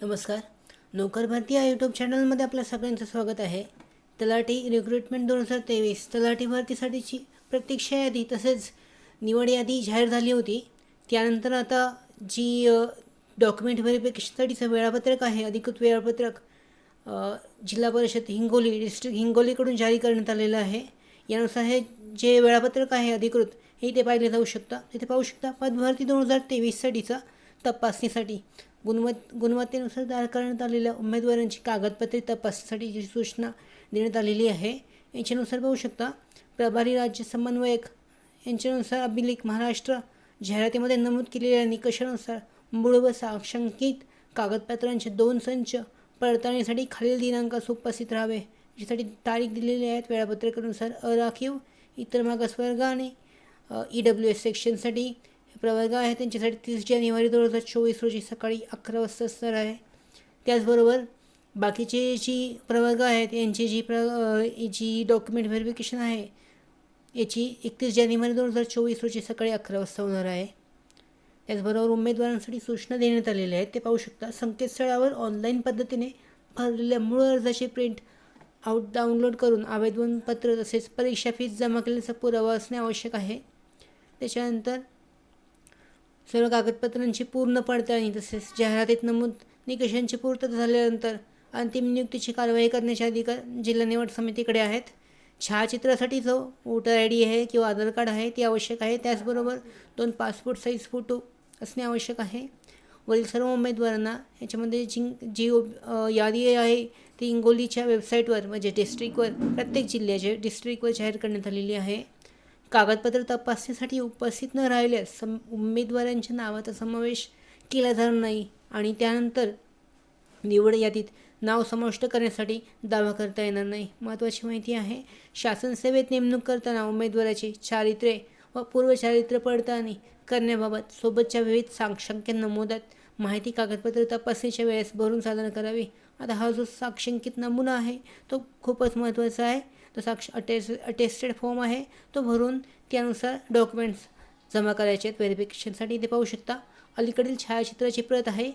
नमस्कार. नोकर भरती या यूट्यूब चॅनलमध्ये आपल्या सगळ्यांचं स्वागत आहे. तलाठी रिक्रुटमेंट 2023 तलाठी भरतीसाठीची प्रतीक्षा यादी तसेच निवड यादी जाहीर झाली होती. त्यानंतर आता जी डॉक्युमेंट व्हेरिफिकेशनसाठीचं वेळापत्रक आहे, अधिकृत वेळापत्रक जिल्हा परिषद हिंगोली डिस्ट्रिक्ट हिंगोलीकडून जारी करण्यात आलेलं आहे. यानुसार हे जे वेळापत्रक आहे अधिकृत हे इथे पाहिले जाऊ शकता. तिथे पाहू शकता पदभरती 2023साठीचा तपासणीसाठी गुणवत्तेनुसार तयार करण्यात आलेल्या उमेदवारांची कागदपत्रे तपासणीसाठी जी सूचना देण्यात आलेली आहे. याच्यानुसार पाहू शकता प्रभारी राज्य समन्वयक यांच्यानुसार अभिलेख महाराष्ट्र जाहिरातीमध्ये नमूद केलेल्या निकषानुसार मूळ व साक्षांकित कागदपत्रांचे 2 संच पडताळणीसाठी खालील दिनांकास उपस्थित राहावे. यासाठी तारीख दिलेली आहेत. वेळापत्रकानुसार अराखीव इतर मागासवर्ग आणि EWS सेक्शनसाठी प्रवर्ग आहे त्यांच्यासाठी 30 जानेवारी 2024 रोजी सकाळी 11 वाजता असणार आहे. त्याचबरोबर बाकीचे जी प्रवर्ग आहेत यांची जी डॉक्युमेंट व्हेरिफिकेशन आहे याची 31 जानेवारी 2024 रोजी सकाळी 11 वाजता होणार आहे. त्याचबरोबर उमेदवारांसाठी सूचना देण्यात आलेल्या आहेत. ते पाहू शकता. संकेतस्थळावर ऑनलाईन पद्धतीने भरलेल्या मूळ अर्जाची प्रिंट आउट डाउनलोड करून आवेदनपत्र तसेच परीक्षा फीस जमा केल्याचा पुरावा असणे आवश्यक आहे. त्याच्यानंतर सर्व कागदपत्रांची पूर्ण पडताळणी तसेच जाहिरातीत नमूद निकषांची पूर्तता झाल्यानंतर अंतिम नियुक्तीची कारवाई करण्याचे अधिकार जिल्हा निवड समितीकडे आहेत. छायाचित्रासाठी जो वोटर ID आहे किंवा आधार कार्ड आहे ते आवश्यक आहे. त्याचबरोबर 2 पासपोर्ट साईज फोटो असणे आवश्यक आहे. वरील सर्व उमेदवारांना याच्यामध्ये जी यादी आहे ती हिंगोलीच्या वेबसाईटवर म्हणजे डिस्ट्रिक्टवर प्रत्येक जिल्ह्याच्या डिस्ट्रिक्टवर जाहीर करण्यात आलेली आहे. कागदपत्र तपासणीसाठी उपस्थित न राहिल्यास उमेदवारांच्या नावाचा समावेश केला जाणार नाही आणि त्यानंतर निवड यादीत नाव समाविष्ट करण्यासाठी दावा करता येणार नाही. महत्त्वाची माहिती आहे. शासन सेवेत नेमणूक करताना उमेदवाराची चारित्र्य व पूर्वचारित्र्य पडताळणी करण्याबाबत सोबतच्या विविध साक्षांकन नमुन्यात माहिती कागदपत्र तपासणीच्या वेळेस भरून सादर करावी. आता हा जो साक्षांकित नमुना आहे तो खूपच महत्त्वाचा आहे. तो अटेस्टेड फॉर्म आहे तो भरून त्यानुसार डॉक्युमेंट्स जमा करायचे आहेत व्हेरिफिकेशनसाठी. इथे पाहू शकता अलीकडील छायाचित्राची प्रत आहे.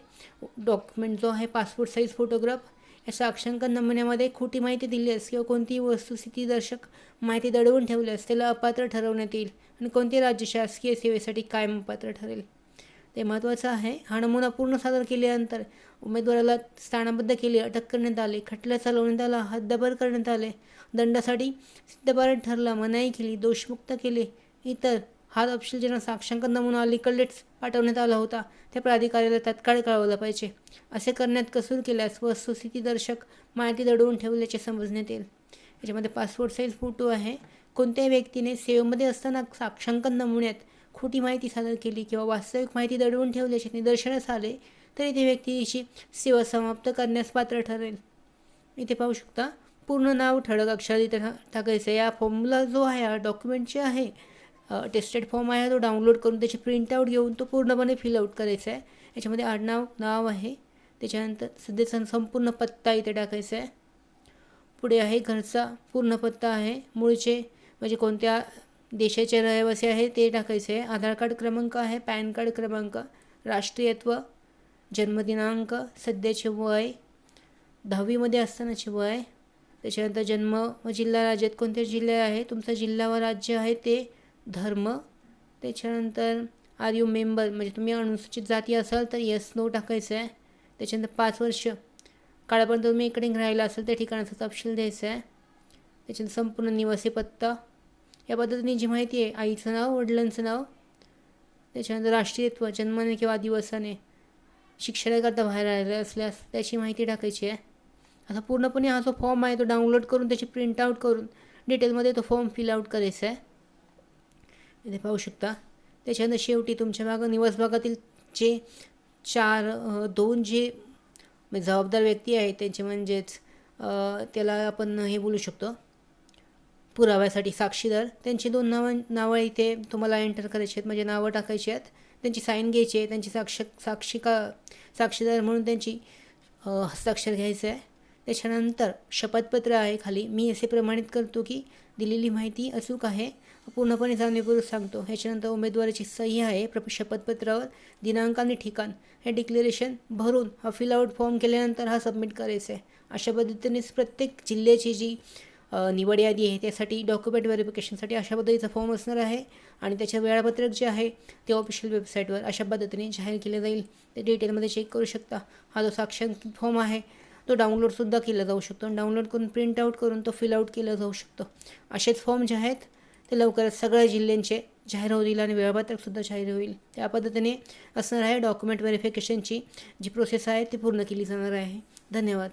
डॉक्युमेंट जो आहे पासपोर्ट साईज फोटोग्राफ. या साक्षांकन नमुन्यामध्ये खोटी माहिती दिल्यास किंवा कोणतीही वस्तुस्थितीदर्शक माहिती दडवून ठेवल्यास त्याला अपात्र ठरवण्यात येईल आणि कोणते राज्य शासकीय सेवेसाठी कायम अपात्र ठरेल ते महत्त्वाचं आहे. हा नमुना पूर्ण सादर केल्यानंतर उमेदवाराला स्थानाबद्ध केले, अटक करण्यात आले, खटला चालवण्यात आला, हद्दपार करण्यात आले, दंडासाठी सिद्धपार ठरला, मनाई केली, दोषमुक्त केले, इतर हा तपशील ज्यांना साक्षांकन नमुना अलीकडेच पाठवण्यात आला होता त्या प्राधिकाऱ्याला तात्काळ कळवला पाहिजे. असे करण्यात कसूर केल्यास वस्तुस्थितीदर्शक माहिती दडवून ठेवल्याचे समजण्यात येईल. याच्यामध्ये पासपोर्ट साईज फोटो आहे. कोणत्याही व्यक्तीने सेवेमध्ये असताना साक्षांकन नमुन्यात खोटी माहिती सादर केली किंवा वास्तविक माहिती दडवून ठेवल्याचे निदर्शनास आले तरी ती व्यक्तीची सेवा समाप्त करण्यास पात्र ठरेल. इथे पाहू शकता पूर्ण नाव ठळक अक्षरात इथे टाकायचं. या फॉर्मला जो आहे हा डॉक्युमेंट जे आहे टेस्टेड फॉर्म आहे तो डाउनलोड करून त्याची प्रिंटआउट घेऊन तो पूर्णपणे फिलआउट करायचा आहे. याच्यामध्ये आडनाव नाव आहे. त्याच्यानंतर सध्याचा संपूर्ण पत्ता इथे टाकायचा आहे. पुढे आहे घरचा पूर्ण पत्ता आहे. मूळचे म्हणजे कोणत्या देशाचे रहिवासी आहे ते टाकायचे आहे. आधार कार्ड क्रमांक आहे, पॅन कार्ड क्रमांक, राष्ट्रीयत्व, जन्मदिनांक, सध्याचे वय, 10वीमध्ये असतानाचे वय, त्याच्यानंतर जन्म व जिल्हा राज्यात कोणत्या जिल्हा आहे, तुमचा जिल्हा व राज्य आहे ते, धर्म, त्याच्यानंतर आर यू मेंबर म्हणजे तुम्ही अनुसूचित जाती असाल तर येस नो टाकायचं आहे. त्याच्यानंतर 5 वर्ष काळापर्यंत तुम्ही इकडे राहिला असेल त्या ठिकाणाचा तपशील द्यायचा आहे. त्याच्यानंतर संपूर्ण निवासी पत्ता या पद्धतीने जी माहिती आहे आईचं नाव, वडिलांचं नाव, त्याच्यानंतर राष्ट्रीयत्व जन्माने किंवा दिवसाने, शिक्षणाकरता बाहेर राहिला असल्यास त्याची माहिती टाकायची आहे. आता पूर्णपणे हा जो फॉर्म आहे तो डाउनलोड करून त्याची प्रिंटआउट करून डिटेलमध्ये तो फॉर्म फिलआउट करायचा आहे. इथे पाहू शकता. त्याच्यानंतर शेवटी तुमच्या निवास भागातील जे 2 जे जबाबदार व्यक्ती आहेत त्यांचे म्हणजेच त्याला आपण हे बोलू शकतो पुराव्यासाठी साक्षीदार, त्यांची 2 नावं इथे तुम्हाला एंटर करायची आहेत म्हणजे नावं टाकायची आहेत. त्यांची साईन घ्यायची आहे. त्यांची साक्षीदार म्हणून त्यांची हस्ताक्षर घ्यायचं आहे. त्याच्यानंतर शपथपत्र आहे खाली. मी असे प्रमाणित करतो की दिलेली माहिती अचूक आहे पूर्णपणे जाणीवपूर्वक सांगतो. ह्याच्यानंतर उमेदवाराची सही आहे शपथपत्रावर, दिनांक आणि ठिकाण हे डिक्लेरेशन भरून हा फिलआउट फॉर्म केल्यानंतर हा सबमिट करायचा आहे. अशा पद्धतीनेच प्रत्येक जिल्ह्याची जी निवड यादी आहे त्यासाठी डॉक्युमेंट व्हेरिफिकेशनसाठी अशा पद्धतीचा फॉर्म असणार आहे आणि त्याचे वेळापत्रक जे आहे ते ऑफिशियल वेबसाईटवर अशा पद्धतीने जाहीर केले जाईल. ते डिटेलमध्ये चेक करू शकता. हा जो साक्षांकित फॉर्म आहे तो डाउनलोडसुद्धा केला जाऊ शकतो. डाउनलोड करून प्रिंट आऊट करून तो फिलआउट केला जाऊ शकतो. असेच फॉर्म जे आहेत ते लवकरच सगळ्या जिल्ह्यांचे जाहीर होईल आणि वेळापत्रकसुद्धा जाहीर होईल. त्या पद्धतीने असणार आहे डॉक्युमेंट व्हेरिफिकेशनची जी प्रोसेस आहे ती पूर्ण केली जाणार आहे. धन्यवाद.